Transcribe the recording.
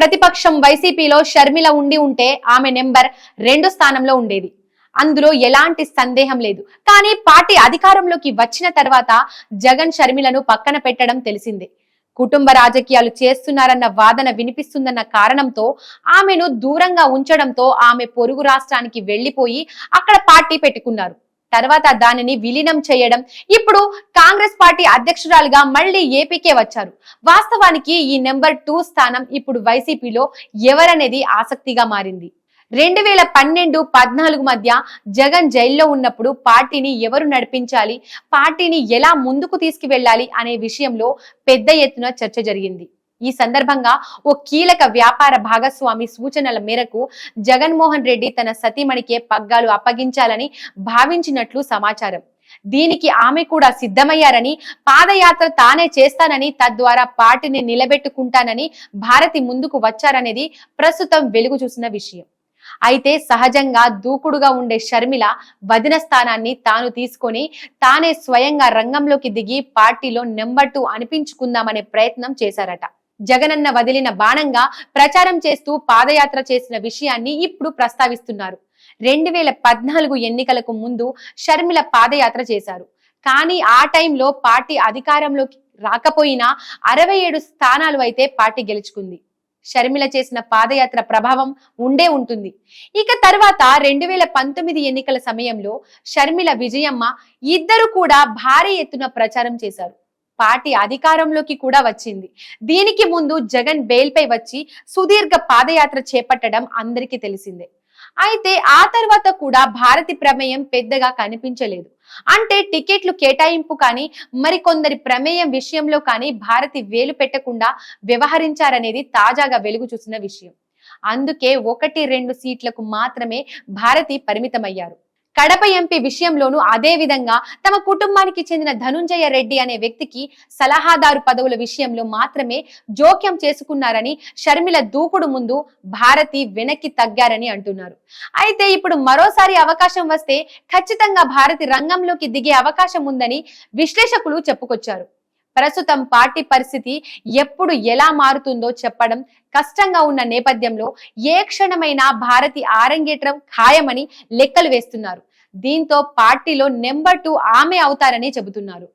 ప్రతిపక్షం వైసీపీలో షర్మిల ఉంటే ఆమె నెంబర్ 2 స్థానంలో ఉండేది. అందులో ఎలాంటి సందేహం లేదు. కానీ పార్టీ అధికారంలోకి వచ్చిన తర్వాత జగన్ షర్మిలను పక్కన పెట్టడం తెలిసిందే. కుటుంబ రాజకీయాలు చేస్తున్నారన్న వాదన వినిపిస్తుందన్న కారణంతో ఆమెను దూరంగా ఉంచడంతో ఆమె పొరుగు రాష్ట్రానికి వెళ్లిపోయి అక్కడ పార్టీ పెట్టుకున్నారు. తర్వాత దానిని విలీనం చేయడం, ఇప్పుడు కాంగ్రెస్ పార్టీ అధ్యక్షురాలుగా మళ్లీ ఏపీకే వచ్చారు. వాస్తవానికి ఈ నెంబర్ 2 స్థానం ఇప్పుడు వైసీపీలో ఎవరనేది ఆసక్తిగా మారింది. 2012-14 మధ్య జగన్ జైల్లో ఉన్నప్పుడు పార్టీని ఎవరు నడిపించాలి, పార్టీని ఎలా ముందుకు తీసుకువెళ్లాలి అనే విషయంలో పెద్ద ఎత్తున చర్చ జరిగింది. ఈ సందర్భంగా ఓ కీలక వ్యాపార భాగస్వామి సూచనల మేరకు జగన్మోహన్ రెడ్డి తన సతీమణికే పగ్గాలు అప్పగించాలని భావించినట్లు సమాచారం. దీనికి ఆమె కూడా సిద్ధమయ్యారని, పాదయాత్ర తానే చేస్తానని, తద్వారా పార్టీని నిలబెట్టుకుంటానని భారతి ముందుకు వచ్చారనేది ప్రస్తుతం వెలుగు చూసిన విషయం. అయితే సహజంగా దూకుడుగా ఉండే షర్మిల వదిన స్థానాన్ని తాను తీసుకొని తానే స్వయంగా రంగంలోకి దిగి పార్టీలో నెంబర్ 2 అనిపించుకుందామనే ప్రయత్నం చేశారట. జగనన్న వదిలిన బాణంగా ప్రచారం చేస్తూ పాదయాత్ర చేసిన విషయాన్ని ఇప్పుడు ప్రస్తావిస్తున్నారు. 2014 ఎన్నికలకు ముందు షర్మిల పాదయాత్ర చేశారు. కానీ ఆ టైంలో పార్టీ అధికారంలోకి రాకపోయినా 67 స్థానాలు అయితే పార్టీ గెలుచుకుంది. షర్మిల చేసిన పాదయాత్ర ప్రభావం ఉండే ఉంటుంది. ఇక తర్వాత 2019 ఎన్నికల సమయంలో షర్మిల, విజయమ్మ ఇద్దరు కూడా భారీ ఎత్తున ప్రచారం చేశారు. పార్టీ అధికారంలోకి కూడా వచ్చింది. దీనికి ముందు జగన్ బెయిల్ పై వచ్చి సుదీర్ఘ పాదయాత్ర చేపట్టడం అందరికీ తెలిసిందే. అయితే ఆ తర్వాత కూడా భారతి ప్రమేయం పెద్దగా కనిపించలేదు. అంటే టికెట్లు కేటాయింపు కానీ మరికొందరి ప్రమేయం విషయంలో కానీ భారతి వేలు పెట్టకుండా వ్యవహరించారనేది తాజాగా వెలుగు చూసిన విషయం. అందుకే 1-2 సీట్లకు మాత్రమే భారతి పరిమితమయ్యారు. కడప ఎంపీ విషయంలోనూ అదే విధంగా తమ కుటుంబానికి చెందిన ధనుంజయ రెడ్డి అనే వ్యక్తికి సలహాదారు పదవుల విషయంలో మాత్రమే జోక్యం చేసుకున్నారని, షర్మిల దూకుడు ముందు భారతి వెనక్కి తగ్గారని అంటున్నారు. అయితే ఇప్పుడు మరోసారి అవకాశం వస్తే ఖచ్చితంగా భారతి రంగంలోకి దిగే అవకాశం ఉందని విశ్లేషకులు చెప్పుకొచ్చారు. ప్రస్తుతం పార్టీ పరిస్థితి ఎప్పుడు ఎలా మారుతుందో చెప్పడం కష్టంగా ఉన్న నేపథ్యంలో ఏ క్షణమైనా భారతి ఆరంగేట్రం ఖాయమని లెక్కలు వేస్తున్నారు. దీంతో పార్టీలో నెంబర్ 2 ఆమె అవుతారని చెబుతున్నారు.